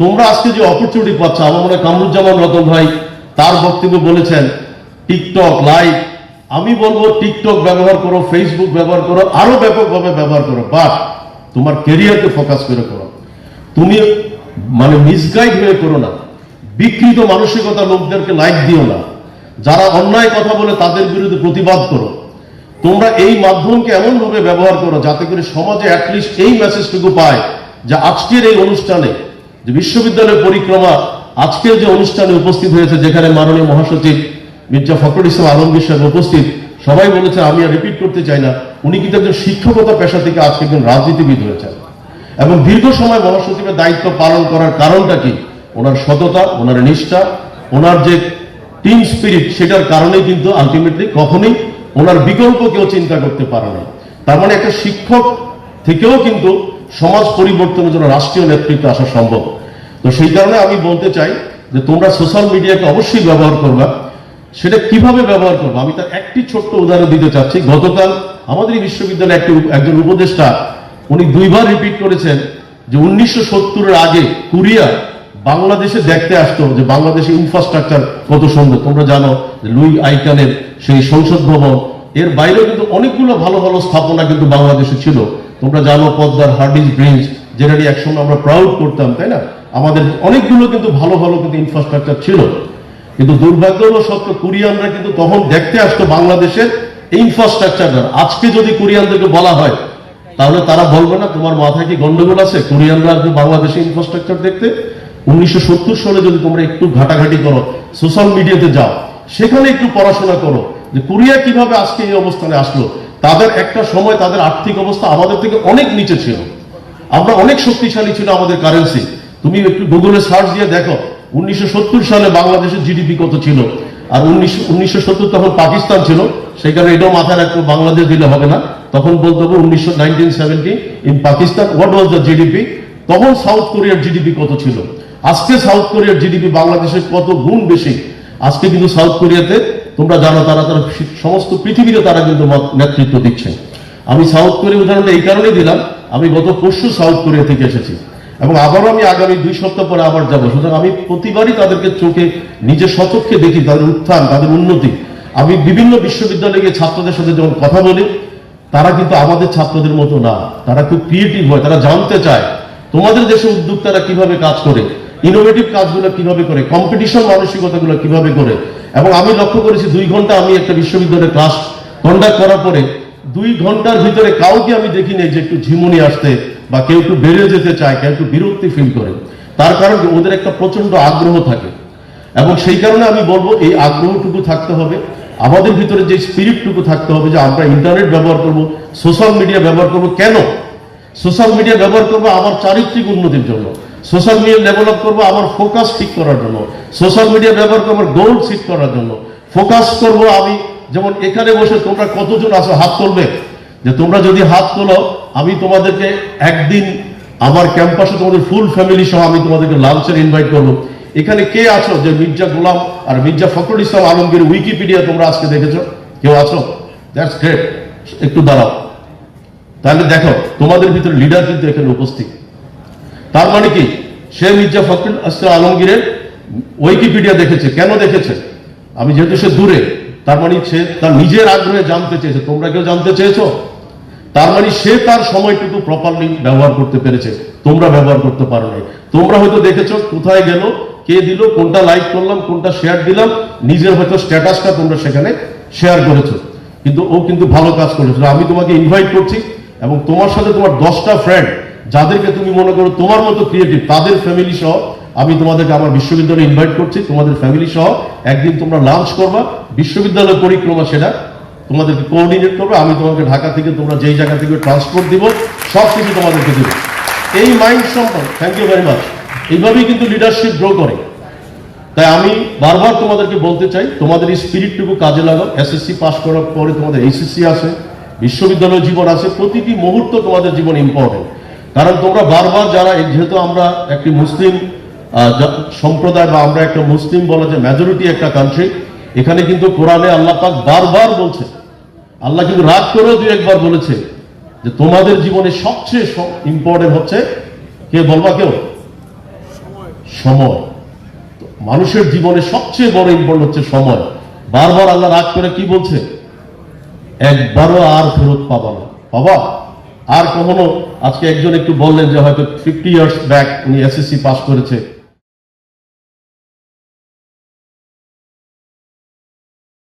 তোমরা আজকে যে অপরচুনিটি পাচ্ছ, আমার মনে হয় কামরুজ্জামান রতন ভাই তার বক্তব্য বলেছেন টিকটক লাইভ। আমি বলবো টিকটক ব্যবহার করো, ফেসবুক ব্যবহার করো, আরো ব্যাপকভাবে ব্যবহার করো, বাট তোমার ক্যারিয়ারকে ফোকাস করে করো। তুমি মানে মিসগাইড হয়ে করো না, বিকৃত মানসিকতা লোকদেরকে লাইক দিও না, যারা অন্যায় কথা বলে তাদের বিরুদ্ধে প্রতিবাদ করো। তোমরা এই মাধ্যমকে এমন ভাবে ব্যবহার করো যাতে করে সমাজে অ্যাটলিস্ট এই মেসেজটুকু পায় যে আজকের এই অনুষ্ঠানে যে বিশ্ববিদ্যালয় পরিক্রমা, আজকের যে অনুষ্ঠানে উপস্থিত হয়েছে, যেখানে মাননীয় মহাসচিব মির্জা ফখরুল ইসলাম আলমগীর সাহেব উপস্থিত, সবাই বলেছে, আমি আর রিপিট করতে চাই না, উনি কিন্তু একজন শিক্ষকতা পেশা থেকে আজকে একজন রাজনীতিবিদ হয়েছেন এবং দীর্ঘ সময় মহাসচিবের দায়িত্ব পালন করার কারণটা কি? ওনার সততা, ওনার নিষ্ঠা, ওনার যে টিম স্পিরিট, সেটার কারণেই কিন্তু আলটিমেটলি কখনোই ওনার বিকল্প কেউ চিন্তা করতে পারে না। তার মানে একটা শিক্ষক থেকেও কিন্তু সমাজ পরিবর্তনের জন্য রাষ্ট্রীয় নেতৃত্ব আসা সম্ভব। তো সেই কারণে আমি বলতে চাই যে তোমরা সোশ্যাল মিডিয়াকে অবশ্যই ব্যবহার করবা। সেটা কিভাবে ব্যবহার করবো আমি তার একটি ছোট্ট উদাহরণ দিতে চাচ্ছি। গতকাল আমাদের বিশ্ববিদ্যালয়ে একজন উপদেষ্টা উনি দুইবার রিপিট করেছেন যে 1970-এর আগে কোরিয়া বাংলাদেশে দেখতে আসতো, যে বাংলাদেশের ইনফ্রাস্ট্রাকচার কত সুন্দর। তোমরা জানো যে লুই আইকানের সেই সংসদ ভবন, এর বাইরেও কিন্তু অনেকগুলো ভালো ভালো স্থাপনা কিন্তু বাংলাদেশে ছিল। তোমরা জানো পদ্মার হার্ডিঞ্জ ব্রিজ, যেটা নিয়ে একসময় আমরা প্রাউড করতাম, তাই না? আমাদের অনেকগুলো কিন্তু ভালো ভালো কিন্তু ইনফ্রাস্ট্রাকচার ছিল, কিন্তু দুর্ভাগ্যবশত কোরিয়ানরা কিন্তু তখন দেখতে আসতো বাংলাদেশের ইনফ্রাস্ট্রাকচার। আজকে যদি কোরিয়ানদেরকে বলা হয় তাহলে তারা বলবে না তোমার মাথায় কি গন্ডগোল আছে? কোরিয়ানরা আসবে বাংলাদেশের ইনফ্রাস্ট্রাকচার দেখতে। 1970 সালে যদি তোমরা একটু ঘাটাঘাটি করো, সোশ্যাল মিডিয়াতে যাও, সেখানে একটু পড়াশোনা করো যে কোরিয়া কিভাবে আজকে এই অবস্থানে আসলো। তাদের একটা সময় তাদের আর্থিক অবস্থা আমাদের থেকে অনেক নিচে ছিল, আমরা অনেক শক্তিশালী ছিল আমাদের কারেন্সি। তুমি একটু গুগলে সার্চ দিয়ে দেখো 1970 সালে বাংলাদেশের জিডিপি কত ছিল, আর 1970 তখন পাকিস্তান ছিল, সেই কারণে এটাও মাথায় রাখবো, বাংলাদেশ দিলে হবে না, তখন বলতে হবে 1970 in Pakistan what was the GDP. তখন সাউথ কোরিয়ার জিডিপি কত ছিল, আজকে সাউথ কোরিয়ার জিডিপি বাংলাদেশের কত গুণ বেশি। আজকে কিন্তু সাউথ কোরিয়াতে তোমরা জানো তারা সমস্ত পৃথিবীতে তারা কিন্তু নেতৃত্ব দিচ্ছে। আমি সাউথ কোরিয়া উদাহরণটা এই কারণে দিলাম, আমি গত পরশু সাউথ কোরিয়া থেকে এসেছি এবং আবারও আমি আগামী 2 সপ্তাহ পরে আবার যাবো। সুতরাং আমি প্রতিবারই তাদেরকে চোখে নিজের স্বচক্ষে দেখি তাদের উত্থান, তাদের উন্নতি। আমি বিভিন্ন বিশ্ববিদ্যালয়ে গিয়ে ছাত্রদের সাথে যখন কথা বলি, তারা কিন্তু আমাদের ছাত্রদের মতো না, তারা খুব ক্রিয়েটিভ হয়, তারা জানতে চায় তোমাদের দেশে উদ্যোক্তারা কিভাবে কাজ করে, ইনোভেটিভ কাজগুলো কিভাবে করে, কম্পিটিশন মানসিকতাগুলো কিভাবে করে। এবং আমি লক্ষ্য করেছি 2 ঘন্টা আমি একটা বিশ্ববিদ্যালয়ের ক্লাস কন্ডাক্ট করার পরে 2 ঘন্টার ভিতরে কাউকে আমি দেখিনি যে একটু ঝিমুনি আসতে বা কেউ একটু বেরিয়ে যেতে চায়, কেউ একটু বিরক্তি ফিল করে। তার কারণ ওদের একটা প্রচন্ড আগ্রহ থাকে এবং সেই কারণে আমি বলবো এই আগ্রহটুকু থাকতে হবে, আমাদের ভিতরে যে স্পিরিটটুকু থাকতে হবে যে আমরা ইন্টারনেট ব্যবহার করব, সোশ্যাল মিডিয়া ব্যবহার করব। কেন সোশ্যাল মিডিয়া ব্যবহার করবো? আমার চারিত্রিক উন্নতির জন্য। সোশ্যাল মিডিয়া ডেভেলপ করবো আমার ফোকাস ঠিক করার জন্য। সোশ্যাল মিডিয়া ব্যবহার করবো আমার গোল ঠিক করার জন্য। ফোকাস করব আমি, যেমন এখানে বসে তোমরা কতজন আছো হাত তুলবে, যে তোমরা যদি হাত তোলো আমি তোমাদেরকে একদিন আমার ক্যাম্পাসে তোমাদের ফুল ফ্যামিলি সহ আমি তোমাদেরকে লাঞ্চের ইনভাইট করবো। এখানে কে আছো যে মির্জা গোলাম আর মির্জা ফখরুল ইসলাম আলমগীর উইকিপিডিয়া তোমরা আজকে দেখেছো? কেউ আছো? দ্যাটস গ্রেট, একটু দাঁড়াও। তাহলে দেখো তোমাদের ভিতরে লিডার কিন্তু এখানে উপস্থিত। তার মানে কি সে মির্জা ফখরুল ইসলাম আলমগীরের উইকিপিডিয়া দেখেছে। কেন দেখেছে? আমি যেহেতু সে দূরে, তার মানে সে তার নিজের আগ্রহে জানতে চেয়েছে। তোমরা কেউ জানতে চেয়েছো? তার মানে সে তার সময়টুকু প্রপারলি ব্যবহার করতে পেরেছে, তোমরা ব্যবহার করতে পারো নাই। তোমরা হয়তো দেখেছো কোথায় গেল, কে দিল, কোনটা লাইক করলাম, কোনটা শেয়ার দিলাম, নিজের হয়তো স্ট্যাটাসটা তোমরা সেখানে শেয়ার করেছো, কিন্তু ও কিন্তু ভালো কাজ করেছিল। আমি তোমাকে ইনভাইট করছি এবং তোমার সাথে তোমার 10টা ফ্রেন্ড যাদেরকে তুমি মনে করো তোমার মতো ক্রিয়েটিভ, তাদের ফ্যামিলি সহ আমি তোমাদেরকে আমার বিশ্ববিদ্যালয়ে ইনভাইট করছি। তোমাদের ফ্যামিলি সহ একদিন তোমরা লাঞ্চ করবা, বিশ্ববিদ্যালয় পরিক্রমা সেটা তোমাদেরকে কোঅর্ডিনেট করবে। আমি তোমাকে ঢাকা থেকে তোমরা যেই জায়গা থেকে ট্রান্সপোর্ট দিব সব কিছু তোমাদেরকে দেবো। এই মাইন্ড সম্পর্ক, থ্যাংক ইউ ভেরি মাচ। এইভাবেই কিন্তু লিডারশিপ গ্রো করে। তাই আমি বারবার তোমাদেরকে বলতে চাই তোমাদের এই স্পিরিটটুকু কাজে লাগাও। এসএসসি পাস করার পরে তোমাদের এইচএসসি আছে, বিশ্ববিদ্যালয় জীবন আছে, প্রতিটি মুহূর্ত তোমাদের জীবন ইম্পর্টেন্ট। কারণ তোমরা বারবার যারা, যেহেতু আমরা একটি মুসলিম সম্প্রদায় বা আমরা একটা মুসলিম বলা যে মেজরিটি একটা কান্ট্রি, এখানে কিন্তু কোরআনে আল্লাহ পাক বারবার বলছে, আল্লাহ কিন্তু রাগ করেও 2-1 বার বলেছে যে তোমাদের জীবনে সবচেয়ে ইম্পর্টেন্ট হচ্ছে, কে বলবা কেউ? সময়। তো মানুষের জীবনে সবচেয়ে বড় ইম্পর্টেন্ট হচ্ছে সময়। বারবার আল্লাহ রাগ করে কি বলছে, একবারও আর ফেরত পাবা না, বাবা আর কখনো। আজকে একজন একটু বললেন যে হয়তো 50 ইয়ার্স ব্যাক উনি এসএসসি পাস করেছে,